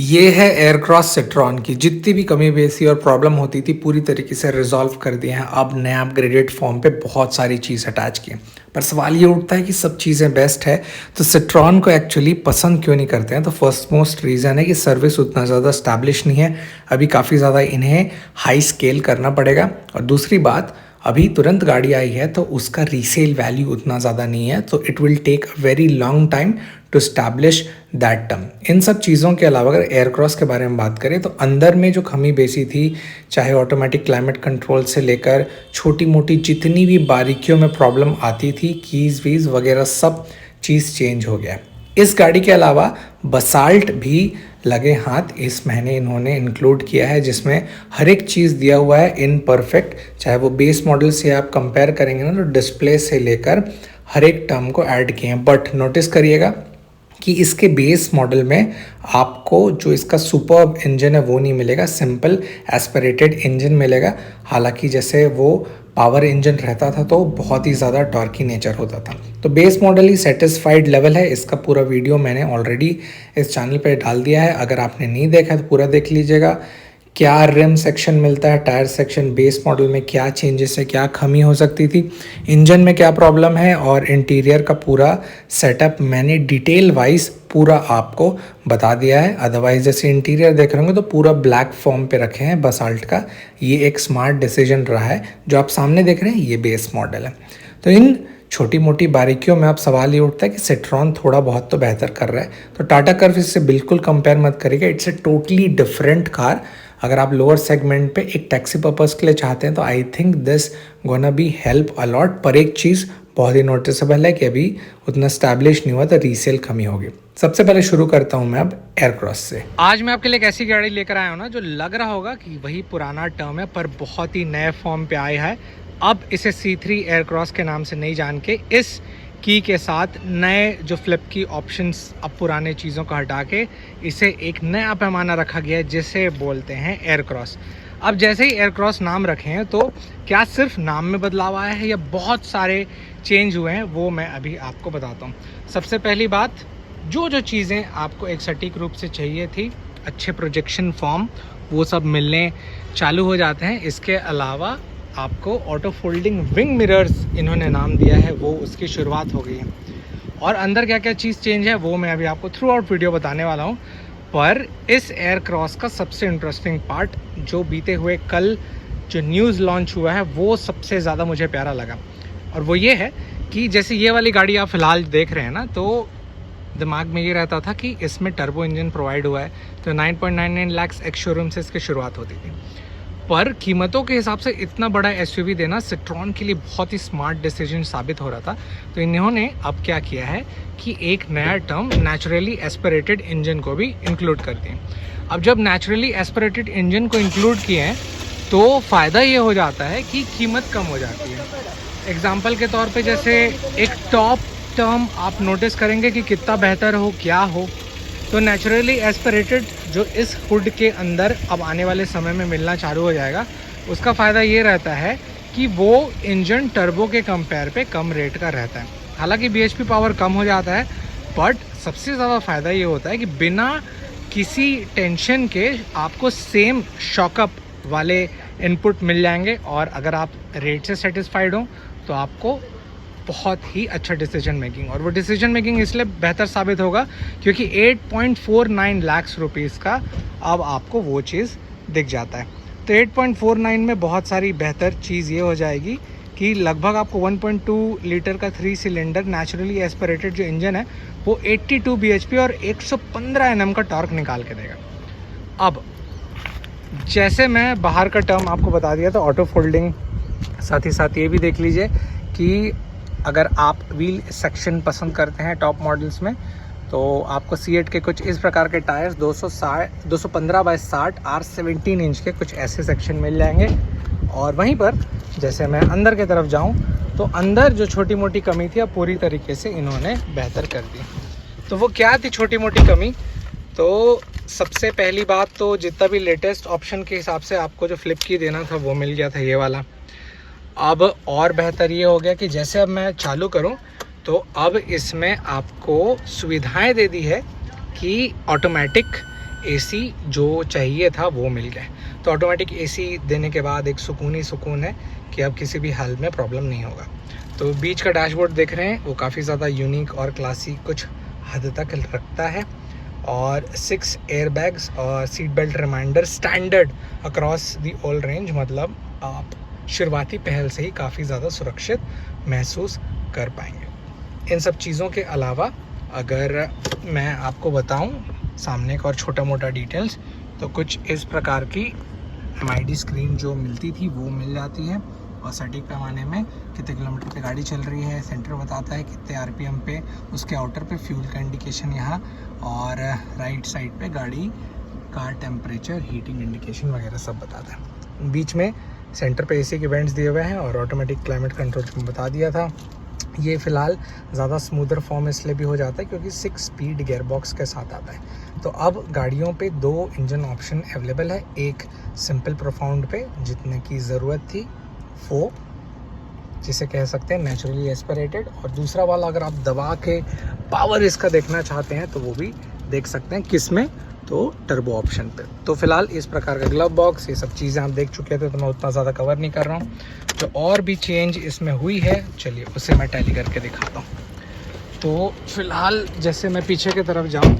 ये है Aircross citron की जितनी भी कमी बेसी और प्रॉब्लम होती थी पूरी तरीके से रिजॉल्व कर दिए हैं। अब नया अपग्रेडेड फॉर्म पे बहुत सारी चीज़ अटैच की हैं। पर सवाल ये उठता है कि सब चीज़ें बेस्ट है तो सिट्रॉन को एक्चुअली पसंद क्यों नहीं करते हैं। तो फर्स्ट मोस्ट रीज़न है कि सर्विस उतना ज़्यादा स्टैब्लिश नहीं है। अभी काफ़ी ज़्यादा इन्हें हाई स्केल करना पड़ेगा। और दूसरी बात, अभी तुरंत गाड़ी आई है तो उसका रीसेल वैल्यू उतना ज़्यादा नहीं है, तो it will take a very long time to establish that term. इन सब चीज़ों के अलावा अगर एयरक्रॉस के बारे में बात करें तो अंदर में जो कमी बेसी थी, चाहे ऑटोमेटिक क्लाइमेट कंट्रोल से लेकर छोटी मोटी जितनी भी बारीकियों में प्रॉब्लम आती थी, कीज़ वीज़ वगैरह सब चीज़ चेंज हो गया। इस गाड़ी के अलावा बसाल्ट भी लगे हाथ इस महीने इन्होंने इंक्लूड किया है, जिसमें हर एक चीज़ दिया हुआ है इन परफेक्ट। चाहे वो बेस मॉडल से आप कंपेयर करेंगे ना, तो डिस्प्ले से लेकर हर एक टर्म को ऐड किए हैं। बट नोटिस करिएगा कि इसके बेस मॉडल में आपको जो इसका सुपर्ब इंजन है वो नहीं मिलेगा, सिंपल एस्पिरेटेड इंजन मिलेगा। हालांकि जैसे वो पावर इंजन रहता था तो बहुत ही ज़्यादा टॉर्की नेचर होता था। तो बेस मॉडल ही सेटिस्फाइड लेवल है। इसका पूरा वीडियो मैंने ऑलरेडी इस चैनल पे डाल दिया है, अगर आपने नहीं देखा तो पूरा देख लीजिएगा। क्या रिम सेक्शन मिलता है, टायर सेक्शन बेस मॉडल में क्या चेंजेस है, क्या कमी हो सकती थी, इंजन में क्या प्रॉब्लम है, और इंटीरियर का पूरा सेटअप मैंने डिटेल वाइज पूरा आपको बता दिया है। अदरवाइज जैसे इंटीरियर देख रहे होंगे तो पूरा ब्लैक फॉर्म पे रखे हैं बसाल्ट का। ये एक स्मार्ट डिसीजन रहा है। जो आप सामने देख रहे हैं ये बेस मॉडल है। तो इन छोटी मोटी बारीकियों में अब सवाल ये उठता है कि सिट्रॉन थोड़ा बहुत तो बेहतर कर रहा है, तो टाटा कर्व इससे बिल्कुल कंपेयर मत करिएगा। It's a totally different car. अगर आप लोअर सेगमेंट पे एक टैक्सी पर्पस के लिए चाहते हैं तो I think this gonna be help allot. पर एक चीज़ बहुत ही नोटिसेबल है कि अभी उतना स्टैब्लिश नहीं हुआ तो रीसेल कमी होगी। सबसे पहले शुरू करता हूं मैं अब एयरक्रॉस से। आज मैं आपके लिए एक ऐसी गाड़ी लेकर आया हूं ना, जो लग रहा होगा कि वही पुराना टर्म है पर बहुत ही नए फॉर्म पे आया है। अब इसे C3 एयरक्रॉस के नाम से नहीं जान के इस की के साथ नए जो फ्लिप की ऑप्शंस, अब पुराने चीज़ों को हटा के इसे एक नया पैमाना रखा गया है जिसे बोलते हैं एयरक्रॉस। अब जैसे ही एयरक्रॉस नाम रखे हैं तो क्या सिर्फ नाम में बदलाव आया है या बहुत सारे चेंज हुए हैं, वो मैं अभी आपको बताता हूँ। सबसे पहली बात, जो चीज़ें आपको एक सटीक रूप से चाहिए थी, अच्छे प्रोजेक्शन फॉर्म, वो सब मिलने चालू हो जाते हैं। इसके अलावा आपको ऑटो फोल्डिंग विंग मिरर्स इन्होंने नाम दिया है, वो उसकी शुरुआत हो गई है। और अंदर क्या क्या चीज़ चेंज है वो मैं अभी आपको थ्रू आउट वीडियो बताने वाला हूँ। पर इस एयरक्रॉस का सबसे इंटरेस्टिंग पार्ट, जो बीते हुए कल जो न्यूज़ लॉन्च हुआ है, वो सबसे ज़्यादा मुझे प्यारा लगा। और वो ये है कि जैसे ये वाली गाड़ी आप फ़िलहाल देख रहे हैं ना, तो दिमाग में ये रहता था कि इसमें टर्बो इंजन प्रोवाइड हुआ है, तो 9.99 लाख एक्स शोरूम से इसकी शुरुआत होती थी। पर कीमतों के हिसाब से इतना बड़ा एसयूवी देना सिट्रॉन के लिए बहुत ही स्मार्ट डिसीजन साबित हो रहा था। तो इन्होंने अब क्या किया है कि एक नया टर्म नेचुरली एस्पिरेटेड इंजन को भी इंक्लूड कर दिए। अब जब नेचुरली एस्पिरेटेड इंजन को इंक्लूड किए हैं तो फ़ायदा ये हो जाता है कि कीमत कम हो जाती है। एग्जाम्पल के तौर पे जैसे एक टॉप टर्म आप नोटिस करेंगे कि कितना बेहतर हो, क्या हो, तो नेचुरली एस्पिरेटेड जो इस हुड के अंदर अब आने वाले समय में मिलना चालू हो जाएगा, उसका फ़ायदा ये रहता है कि वो इंजन टर्बो के कंपेयर पे कम रेट का रहता है। हालांकि बीएचपी पावर कम हो जाता है, बट सबसे ज़्यादा फ़ायदा ये होता है कि बिना किसी टेंशन के आपको सेम शॉकअप वाले इनपुट मिल जाएंगे। और अगर आप रेट से सेटिस्फाइड हो तो आपको बहुत ही अच्छा डिसीजन मेकिंग, और वो डिसीजन मेकिंग इसलिए बेहतर साबित होगा क्योंकि 8.49 लाख रुपीज़ का अब आपको वो चीज़ दिख जाता है। तो 8.49 में बहुत सारी बेहतर चीज़ ये हो जाएगी कि लगभग आपको 1.2 लीटर का 3 सिलेंडर नेचुरली एस्पिरेटेड जो इंजन है वो 82 bhp और 115 Nm का टॉर्क निकाल के देगा। अब जैसे मैं बाहर का टर्म आपको बता दिया तो ऑटो फोल्डिंग, साथ ही साथ ये भी देख लीजिए कि अगर आप व्हील सेक्शन पसंद करते हैं टॉप मॉडल्स में तो आपको C8 के कुछ इस प्रकार के टायर्स 215/60 R17 इंच के कुछ ऐसे सेक्शन मिल जाएंगे। और वहीं पर जैसे मैं अंदर की तरफ जाऊं तो अंदर जो छोटी मोटी कमी थी अब पूरी तरीके से इन्होंने बेहतर कर दी। तो वो क्या थी छोटी मोटी कमी? तो सबसे पहली बात तो जितना भी लेटेस्ट ऑप्शन के हिसाब से आपको जो फ्लिप की देना था वो मिल गया था, ये वाला। अब और बेहतर ये हो गया कि जैसे अब मैं चालू करूं तो अब इसमें आपको सुविधाएं दे दी है कि ऑटोमेटिक एसी जो चाहिए था वो मिल गया। तो ऑटोमेटिक एसी देने के बाद एक सुकून ही सुकून है कि अब किसी भी हाल में प्रॉब्लम नहीं होगा। तो बीच का डैशबोर्ड देख रहे हैं वो काफ़ी ज़्यादा यूनिक और क्लासी कुछ हद तक रखता है, और 6 एयरबैग्स और seat belt reminder standard across the all range, मतलब आप शुरुआती पहल से ही काफ़ी ज़्यादा सुरक्षित महसूस कर पाएंगे। इन सब चीज़ों के अलावा अगर मैं आपको बताऊं सामने का और छोटा मोटा डिटेल्स, तो कुछ इस प्रकार की MID स्क्रीन जो मिलती थी वो मिल जाती है, और सटीक पैमाने में कितने किलोमीटर पे गाड़ी चल रही है, सेंटर बताता है कितने RPM पे, उसके आउटर पे फ्यूल का इंडिकेशन यहाँ, और राइट साइड पे गाड़ी का टेम्परेचर, हीटिंग इंडिकेशन वगैरह सब बताता है। बीच में सेंटर पे AC के वेंट्स दिए हुए हैं और ऑटोमेटिक क्लाइमेट कंट्रोल में बता दिया था। ये फ़िलहाल ज़्यादा स्मूदर फॉर्म इसलिए भी हो जाता है क्योंकि 6 स्पीड गियर बॉक्स के साथ आता है। तो अब गाड़ियों पे 2 इंजन ऑप्शन अवेलेबल है, एक सिंपल प्रोफाउंड पे जितने की ज़रूरत थी वो, जिसे कह सकते हैं नेचुरली एस्पिरेटेड, और दूसरा वाला अगर आप दबा के पावर इसका देखना चाहते हैं तो वो भी देख सकते हैं, किस में, तो टर्बो ऑप्शन पे। तो फिलहाल इस प्रकार का ग्लव बॉक्स, ये सब चीज़ें आप देख चुके थे तो मैं उतना ज़्यादा कवर नहीं कर रहा हूँ। जो और भी चेंज इसमें हुई है चलिए उसे मैं टैली करके दिखाता हूँ। तो फिलहाल जैसे मैं पीछे की तरफ जाऊँ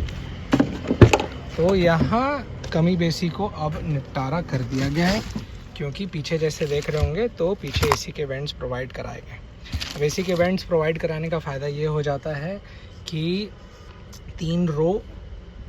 तो यहाँ कमी बेसी को अब निपटारा कर दिया गया है, क्योंकि पीछे जैसे देख रहे होंगे तो पीछे AC के वेंट्स प्रोवाइड कराए गए। अब AC के वेंट्स प्रोवाइड कराने का फ़ायदा ये हो जाता है कि 3 रो,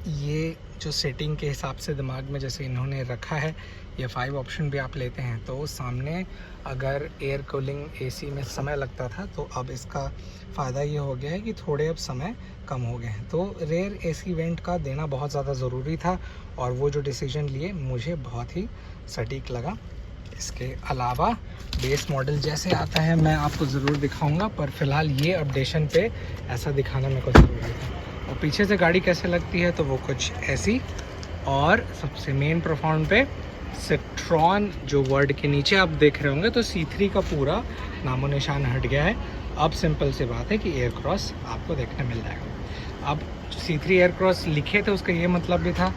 ये जो सेटिंग के हिसाब से दिमाग में जैसे इन्होंने रखा है, ये 5 ऑप्शन भी आप लेते हैं तो सामने अगर एयर कूलिंग AC में समय लगता था तो अब इसका फ़ायदा ये हो गया है कि थोड़े अब समय कम हो गए हैं। तो रेयर AC वेंट का देना बहुत ज़्यादा ज़रूरी था, और वो जो डिसीजन लिए मुझे बहुत ही सटीक लगा। इसके अलावा बेस मॉडल जैसे आता है मैं आपको ज़रूर दिखाऊंगा, पर फिलहाल ये अपडेशन पे ऐसा दिखाना मेरे को ज़रूरी था। और पीछे से गाड़ी कैसे लगती है तो वो कुछ ऐसी, और सबसे मेन प्रोफाउंड पे सेक्ट्रॉन जो वर्ड के नीचे आप देख रहे होंगे तो C3 का पूरा नामो निशान हट गया है। अब सिंपल सी बात है कि एयर क्रॉस आपको देखने मिल जाएगा। अब C3 एयर क्रॉस लिखे थे उसका ये मतलब भी था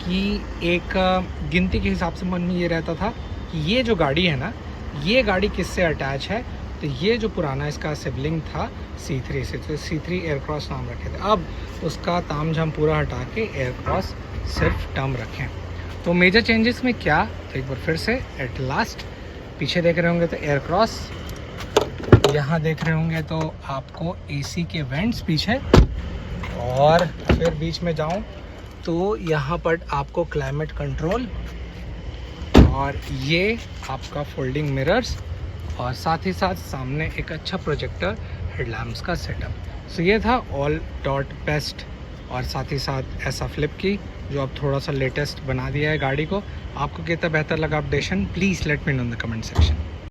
कि एक गिनती के हिसाब से मन में ये रहता था कि ये जो गाड़ी है ना, ये गाड़ी किससे अटैच है, तो ये जो पुराना इसका सिबलिंग था C3 से, तो C3 एयर क्रॉस नाम रखे थे। अब उसका तामझाम पूरा हटा के एयर क्रॉस सिर्फ टर्म रखें। तो मेजर चेंजेस में क्या, तो एक बार फिर से एट लास्ट पीछे देख रहे होंगे तो एयर क्रॉस, यहाँ देख रहे होंगे तो आपको AC के वेंट्स पीछे, और फिर बीच में जाऊँ तो यहाँ पर आपको क्लाइमेट कंट्रोल, और ये आपका फोल्डिंग मिरर्स, और साथ ही साथ सामने एक अच्छा प्रोजेक्टर हेडलैम्प्स का सेटअप। सो ये था ऑल डॉट बेस्ट, और साथ ही साथ ऐसा फ्लिप की जो अब थोड़ा सा लेटेस्ट बना दिया है गाड़ी को। आपको कितना बेहतर लगा updation, please let me know in the comment section.